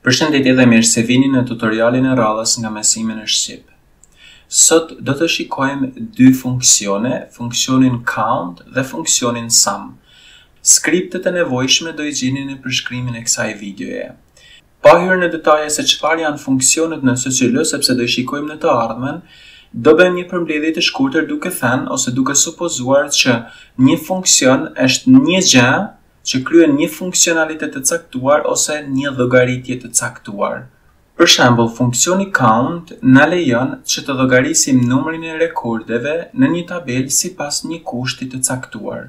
Përshëndetje dhe mirë se vini në tutorialin e radhës nga mësimi në shqip. Sot do të shikojmë dy funksione, funksionin count dhe funksionin sum. Skriptet e nevojshme do I gjeni në përshkrimin e kësaj videoje. Pa hyrë në detaje se çfarë janë funksionet në SQL, sepse do I shikojmë në të ardhmen, do bëjmë një përmbledhje të shkurtër duke thënë ose duke supozuar që një funksion është një gjë që kryen një funksionalitet të caktuar ose një llogaritje të caktuar. Për shembull, funksioni count na lejon që të llogarisim numrin e rekordeve në një tabelë sipas një kushti të caktuar.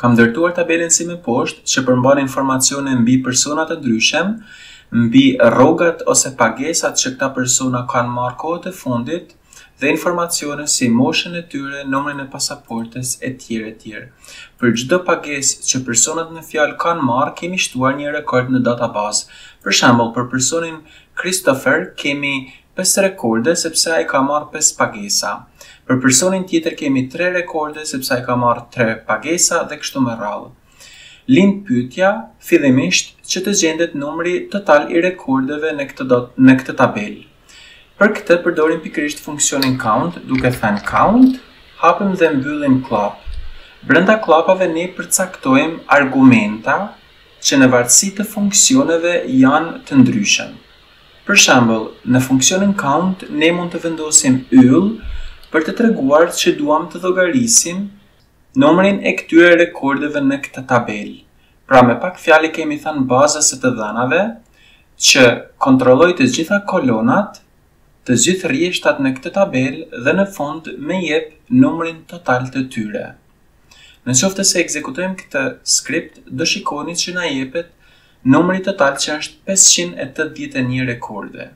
Kam ndërtuar tabelën si më poshtë që përmban informacione mbi persona të ndryshëm, mbi rrogat ose pagesat që këta persona kanë marrë kohët e fundit dhe informacione si moshën e tyre, numrin e pasaportes etj. Për çdo pagesë që personat në fjalë kanë marrë, kemi shtuar një rekord në databazë. Për shembull, për personin Kristopher kemi 5 rekorde sepse ai ka marrë 5 pagesa. Për personin tjetër kemi 3 rekorde sepse ai ka marrë 3 pagesa dhe kështu me radhë. Lind pyetja fillimisht që të gjendet numri total I rekordeve në këtë tabelë. Për këtë përdorim pikërisht funksionin count, duke thënë count, hapim dhe mbyllim klap. Brenda klapave ne përcaktojmë argumenta që në varësi të funksioneve janë të ndryshëm. Për shembull, në funksionin count ne mund të vendosim yll për të treguar që duam të llogarisim numrin e këtyre rekordeve në këtë tabelë. Pra me pak fjalë kemi thënë bazës së të dhënave që kontrolloj të gjitha kolonat, të gjithë rrjeshtat në këtë tabelë dhe në fund me jep numrin total të tyre. Në qoftë se ekzekutojmë këtë skript, do shikoni që na jepet numri total që është 581 rekorde.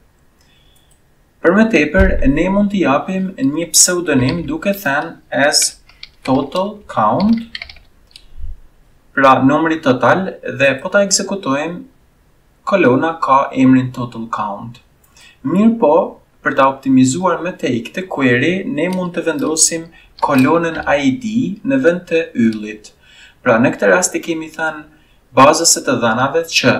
Për më tepër, ne mund t'i japim një pseudonim duke thënë as total count, pra numri total, dhe po ta ekzekutojmë, kolona ka emrin total count. Mirë po, për ta optimizuar më tej këtë query, ne mund të vendosim kolonën ID në vend të yllit. Pra në këtë rast kemi thënë bazës së të dhënave që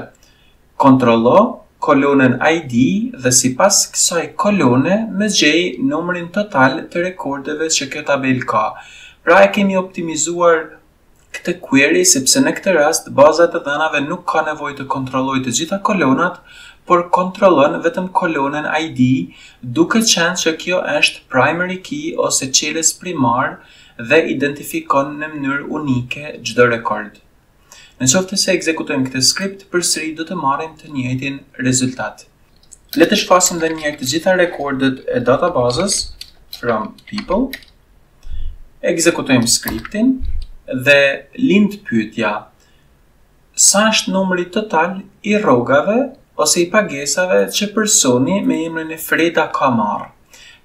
kontrollo kolonën ID dhe sipas kësaj kolone më gjej numrin total të rekordeve që kjo tabelë ka. Pra e kemi optimizuar këtë query sepse në këtë rast baza e të dhënave nuk ka nevojë të kontrollojë të gjitha kolonat, por kontrollon vetëm kolonën ID, duke qenë që kjo është primary key ose qeles primar dhe identifikon në mënyrë unike çdo rekord. Në qoftë se ekzekutojmë këtë skript, përsëri do të marrim të njëjtin rezultat. Le të shfasim edhe një herë të gjitha rekordet e databazës from people. Ekzekutojmë skriptin dhe lind pyetja: sa është numri total I rrogave ose I pagesave që personi me emrin e Freda ka marrë.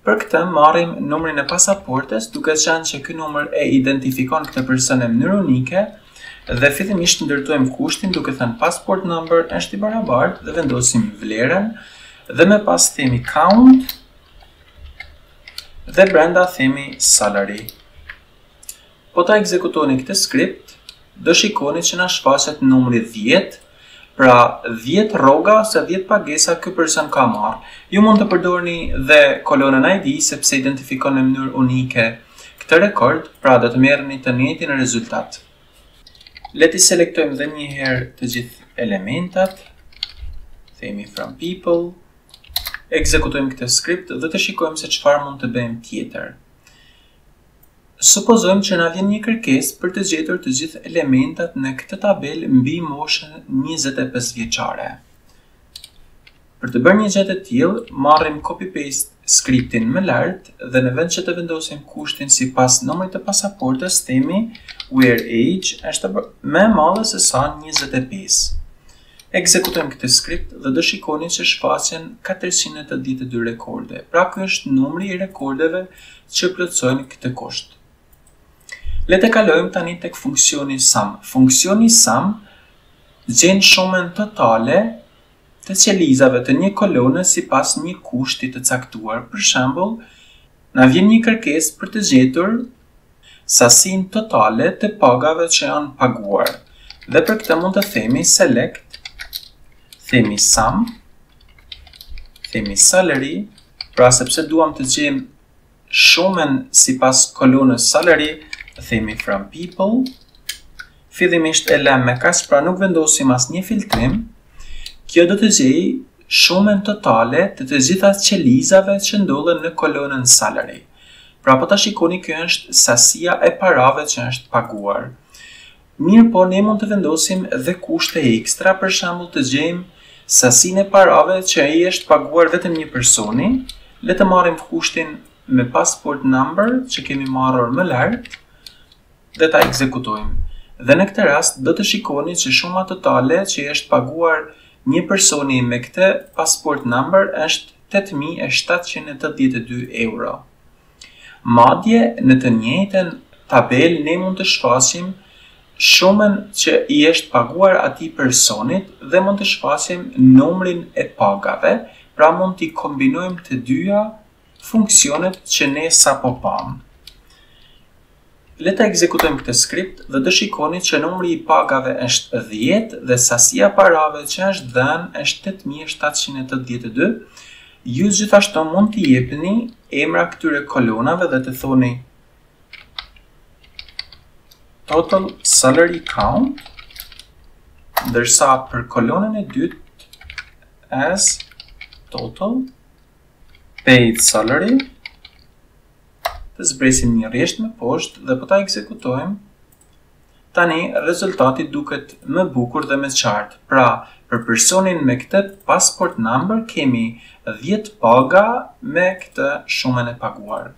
Për këtë marrim numrin e pasaportes, duke qenë që ky numër e identifikon këtë person në mënyrë unike, dhe fillimisht ndërtojmë kushtin duke thënë passport number është I barabartë dhe vendosim vlerën dhe më pas themi count dhe brenda themi salary. Po ta ekzekutoni këtë skript, do shikoni që na shfaqet numri 10. Pra 10 rroga ose 10 pagesa ky person ka marrë. Ju mund të përdorni dhe kolonën ID sepse identifikon në mënyrë unike këtë rekord, pra do të merrni të njëjtin rezultat. Le të selektojmë edhe një herë të gjithë elementat. Themi from people. Ekzekutojmë këtë skript dhe të shikojmë se çfarë mund të bëjmë tjetër. Supozojmë që na vjen një kërkesë për të gjetur të gjithë elementat në këtë tabelë mbi moshën 25 vjeçare. Për të bërë një gjë të tillë, marrim copy-paste skriptin më lart dhe në vend që të vendosim kushtin sipas numrit të pasaportes, themi where age është më e madhe se sa 25. Ekzekutojmë këtë skript dhe do shikoni që shfaqen 482 rekorde. Pra ky është numri I rekordeve që plotësojnë këtë kusht. Le të kalojmë tani tek funksioni sum. Funksioni sum gjen shumën totale të qelizave të një kolone sipas një kushti të caktuar. Për shembull, na vjen një kërkesë për të gjetur sasinë totale të pagave që janë paguar. Dhe për këtë mund të themi select themi sum, themi salary, pra sepse duam të gjejmë shumën sipas kolonës salary, themi from people. Fillimisht e lëm me kaq, pra nuk vendosim asnjë filtrim. Kjo do të gjej shumën totale të të gjitha qelizave që ndodhen në kolonën salary. Pra po ta shikoni, kjo është sasia e parave që është paguar. Mirë po, ne mund të vendosim dhe kushte ekstra, për shembull të gjejmë sasinë e parave që ai është paguar vetëm një personi. Le të marrim kushtin me passport number që kemi marrur më lart dhe ta ekzekutojmë. Dhe në këtë rast do të shikoni që shuma totale që është paguar një personi me këtë passport number është 8.782 euro. Madje në të njëjtën tabel ne mund të shfaqim shumën që i është paguar atij personit dhe mund të shfaqim numrin e pagave, pra mund t'i kombinojmë të dyja funksionet që ne sapo pam. Le ta ekzekutojmë këtë skript dhe do shikoni që numri i pagave është 10 dhe sasia parave që është dhënë është 8.782. Ju gjithashtu mund t'i jepni emra këtyre kolonave dhe të thoni total salary count, ndërsa për kolonën e dytë as total paid salary, të zbresim një rresht me poshtë dhe po ta ekzekutojmë. Tani rezultati duket më bukur dhe më qartë. Pra, për personin me këtë passport number kemi 10 paga me këtë shumën e paguar.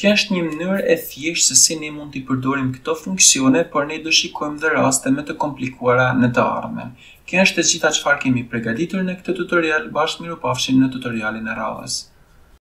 Kjo është një mënyrë e thjeshtë se si ne mund t'i përdorim këto funksione, por ne do shikojmë dhe raste më të komplikuara në të ardhmen. Kjo është e gjitha çfarë kemi përgatitur në këtë tutorial. Bashkë mirupafshim në tutorialin e radhës.